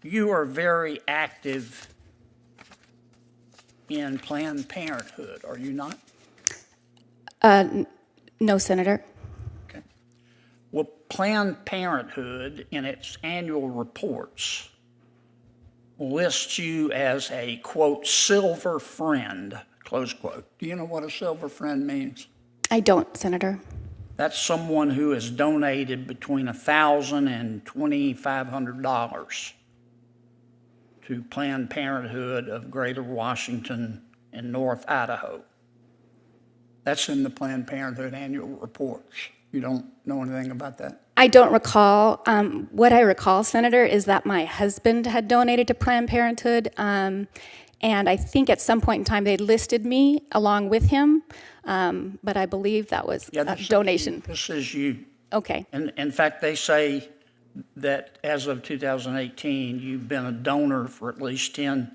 You are very active in Planned Parenthood, are you not? No, Senator. Okay. Well, Planned Parenthood, in its annual reports, lists you as a, quote, silver friend, close quote. Do you know what a silver friend means? I don't, Senator. That's someone who has donated between $1,000 and $2,500 to Planned Parenthood of Greater Washington and North Idaho. That's in the Planned Parenthood annual reports. You don't know anything about that? I don't recall. What I recall, Senator, is that my husband had donated to Planned Parenthood, and I think at some point in time they listed me along with him, but I believe that was a donation. This is you. Okay. And in fact, they say that as of 2018, you've been a donor for at least 10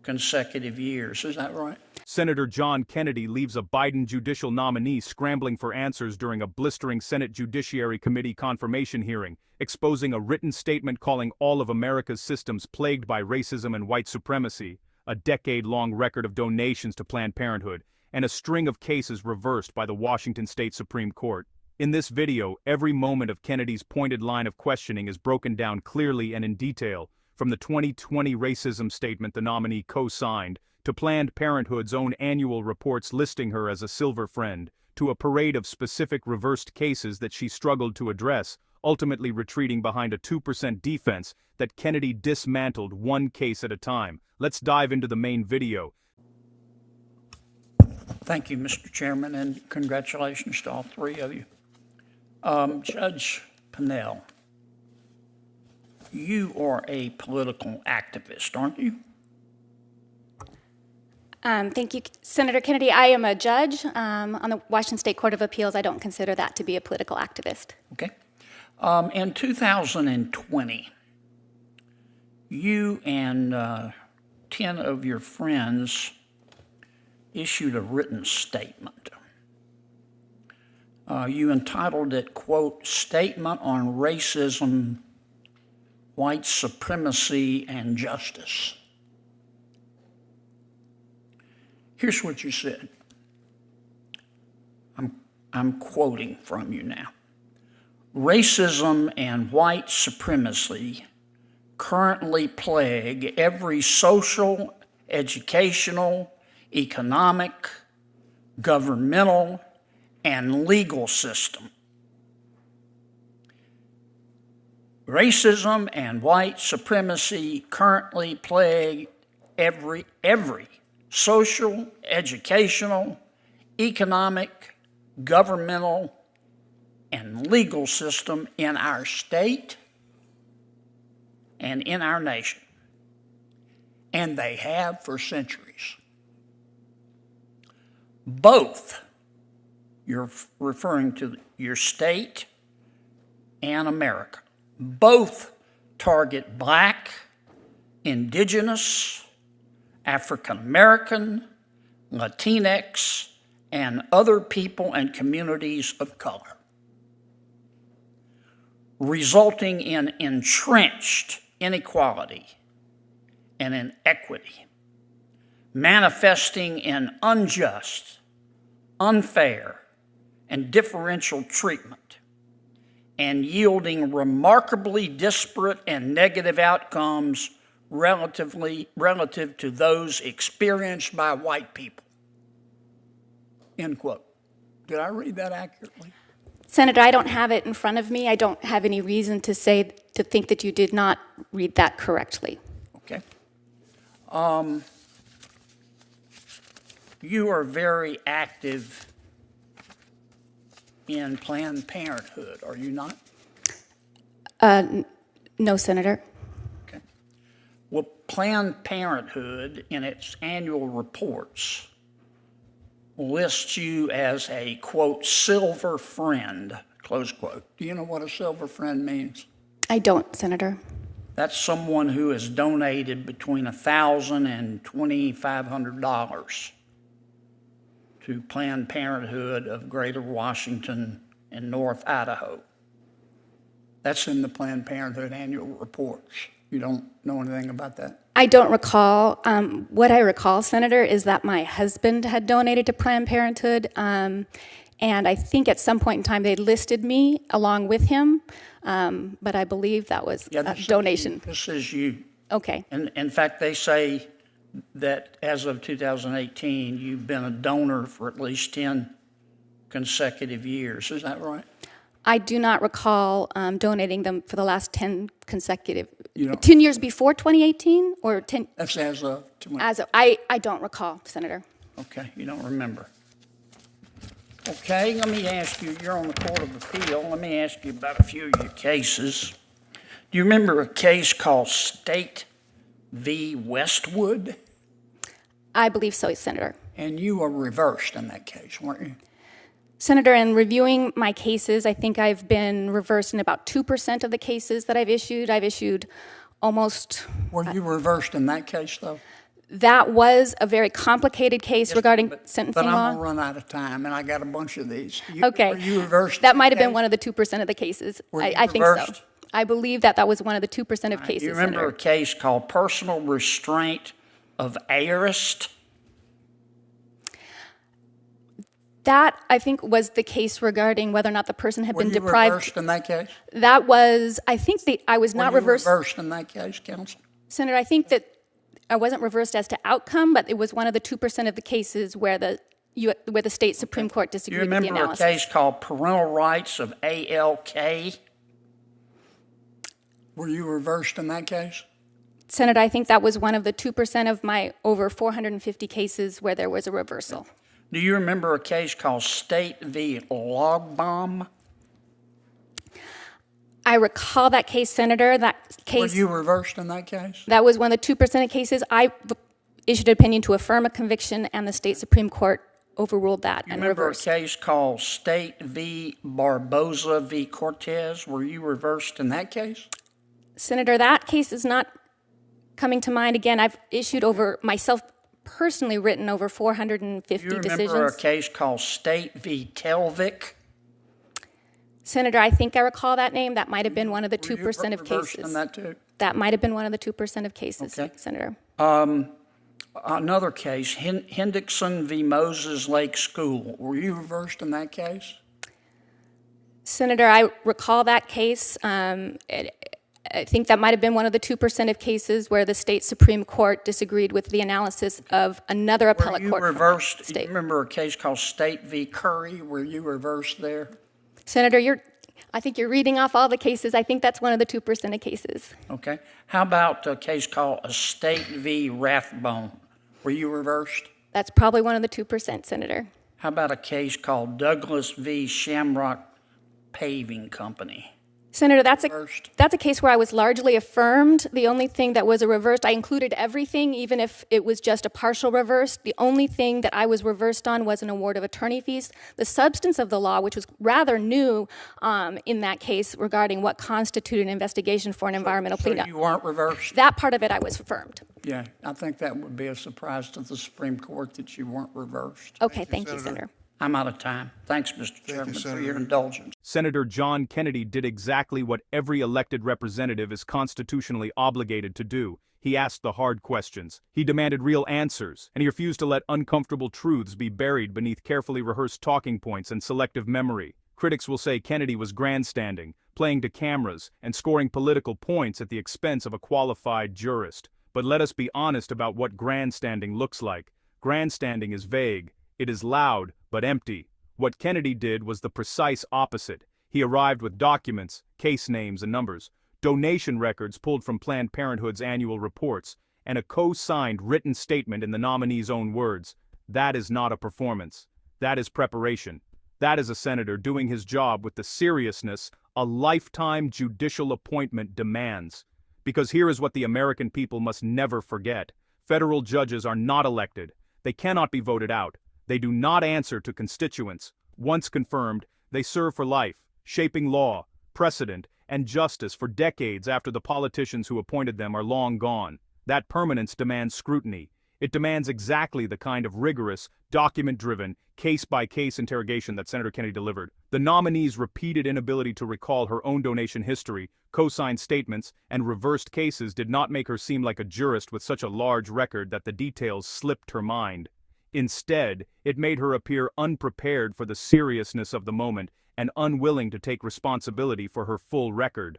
consecutive years. Is that right? Senator John Kennedy leaves a Biden judicial nominee scrambling for answers during a blistering Senate Judiciary Committee confirmation hearing, exposing a written statement calling all of America's systems plagued by racism and white supremacy, a decade-long record of donations to Planned Parenthood, and a string of cases reversed by the Washington State Supreme Court. In this video, every moment of Kennedy's pointed line of questioning is broken down clearly and in detail, from the 2020 racism statement the nominee co-signed, to Planned Parenthood's own annual reports listing her as a silver friend, to a parade of specific reversed cases that she struggled to address, ultimately retreating behind a 2% defense that Kennedy dismantled one case at a time. Let's dive into the main video. Thank you, Mr. Chairman, and congratulations to all three of you. Judge Pinnell, you are a political activist, aren't you? Thank you, Senator Kennedy. I am a judge on the Washington State Court of Appeals. I don't consider that to be a political activist. Okay. In 2020, you and 10 of your friends issued a written statement. You entitled it, quote, Statement on Racism, White Supremacy, and Justice. Here's what you said. I'm quoting from you now. Racism and white supremacy currently plague every social, educational, economic, governmental, and legal system. Racism and white supremacy currently plague every social, educational, economic, governmental, and legal system in our state and in our nation. And they have for centuries. Both, you're referring to your state and America, both target Black, Indigenous, African American, Latinx, and other people and communities of color, resulting in entrenched inequality and inequity, manifesting in unjust, unfair, and differential treatment, and yielding remarkably disparate and negative outcomes relative to those experienced by white people. End quote. Did I read that accurately? Senator, I don't have it in front of me. I don't have any reason to think that you did not read that correctly. Okay. You are very active in Planned Parenthood, are you not? No, Senator. Okay. Well, Planned Parenthood, in its annual reports, lists you as a, quote, silver friend, close quote. Do you know what a silver friend means? I don't, Senator. That's someone who has donated between $1,000 and $2,500 to Planned Parenthood of Greater Washington and North Idaho. That's in the Planned Parenthood annual reports. You don't know anything about that? I don't recall. What I recall, Senator, is that my husband had donated to Planned Parenthood, and I think at some point in time they listed me along with him, but I believe that was a donation. This is you. Okay. And in fact, they say that as of 2018, you've been a donor for at least 10 consecutive years. Is that right? I do not recall donating them for the last 10 consecutive, 10 years before 2018 or 10? That's as of. I don't recall, Senator. Okay, you don't remember. Okay, let me ask you, you're on the Court of Appeal. Let me ask you about a few of your cases. Do you remember a case called State v. Westwood? I believe so, Senator. And you were reversed in that case, weren't you? Senator, in reviewing my cases, I think I've been reversed in about 2% of the cases that I've issued. I've issued almost... Were you reversed in that case, though? That was a very complicated case regarding sentencing law. But I'm going to run out of time, and I got a bunch of these. Okay. Were you reversed? That might have been one of the 2% of the cases. I think so. Reversed? I believe that was one of the 2% of cases, You remember Senator. a case called Personal Restraint of Heiress? That, I think, was the case regarding whether or not the person had been Were you deprived. reversed in that case? That was, I think I was not Were you reversed. reversed in that case, counsel? Senator, I think that I wasn't reversed as to outcome, but it was one of the 2% of the cases where the state Supreme Court Do you disagreed with the remember a analysis. case called Parental Rights of ALK? Were you reversed in that case? Senator, I think that was one of the 2% of my over 450 cases where there was a reversal. Do you remember a case called State v. Logbomb? I recall that case, Senator. That case. Were you reversed in that case? That was one of the 2% of cases. I issued an opinion to affirm a conviction, and the state Supreme Court overruled that and Remember reversed. a case called State v. Barboza v. Cortez? Were you reversed in that case? Senator, that case is not coming to mind. Again, I've issued over myself personally written over 450 decisions. You remember a case called State v. Telvik? Senator, I think I recall that name. That might have been one of the 2% of Were you reversed cases. in that too? That might have been one of the 2% of cases, Okay. Senator. Another case, Hendrickson v. Moses Lake School. Were you reversed in that case? Senator, I recall that case. I think that might have been one of the 2% of cases where the state Supreme Court disagreed with the analysis of another appellate court. Were you from the reversed? state. You remember a case called State v. Curry? Were you reversed there? Senator, I think you're reading off all the cases. I think that's one of the 2% of cases. Okay. How about a case called Estate v. Rathbone? Were you reversed? That's probably one of the 2%, Senator. How about a case called Douglas v. Shamrock Paving Company? Senator, that's a case where I was largely affirmed. The only thing that was a reversed, I included everything, even if it was just a partial reverse. The only thing that I was reversed on was an award of attorney fees. The substance of the law, which was rather new in that case regarding what constituted an investigation for an environmental So cleanup. you weren't reversed? That part of it I was affirmed. Yeah, I think that would be a surprise to the Supreme Court that you weren't reversed. Okay, thank you, Senator. I'm out of time. Thanks, Mr. Chairman, for Senator. your indulgence. Senator John Kennedy did exactly what every elected representative is constitutionally obligated to do. He asked the hard questions. He demanded real answers, and he refused to let uncomfortable truths be buried beneath carefully rehearsed talking points and selective memory. Critics will say Kennedy was grandstanding, playing to cameras, and scoring political points at the expense of a qualified jurist. But let us be honest about what grandstanding looks like. Grandstanding is vague. It is loud, but empty. What Kennedy did was the precise opposite. He arrived with documents, case names and numbers, donation records pulled from Planned Parenthood's annual reports, and a co-signed written statement in the nominee's own words. That is not a performance. That is preparation. That is a senator doing his job with the seriousness a lifetime judicial appointment demands. Because here is what the American people must never forget. Federal judges are not elected. They cannot be voted out. They do not answer to constituents. Once confirmed, they serve for life, shaping law, precedent, and justice for decades after the politicians who appointed them are long gone. That permanence demands scrutiny. It demands exactly the kind of rigorous, document-driven, case-by-case interrogation that Senator Kennedy delivered. The nominee's repeated inability to recall her own donation history, co-signed statements, and reversed cases did not make her seem like a jurist with such a large record that the details slipped her mind. Instead, it made her appear unprepared for the seriousness of the moment and unwilling to take responsibility for her full record.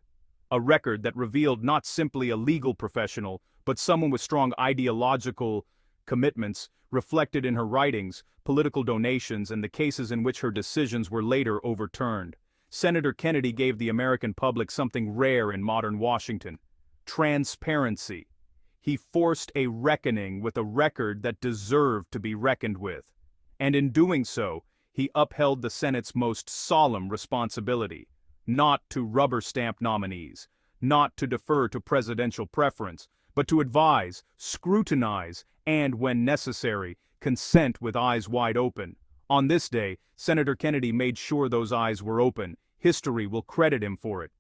A record that revealed not simply a legal professional, but someone with strong ideological commitments reflected in her writings, political donations, and the cases in which her decisions were later overturned. Senator Kennedy gave the American public something rare in modern Washington: transparency. He forced a reckoning with a record that deserved to be reckoned with. And in doing so, he upheld the Senate's most solemn responsibility: not to rubber-stamp nominees, not to defer to presidential preference, but to advise, scrutinize, and, when necessary, consent with eyes wide open. On this day, Senator Kennedy made sure those eyes were open. History will credit him for it.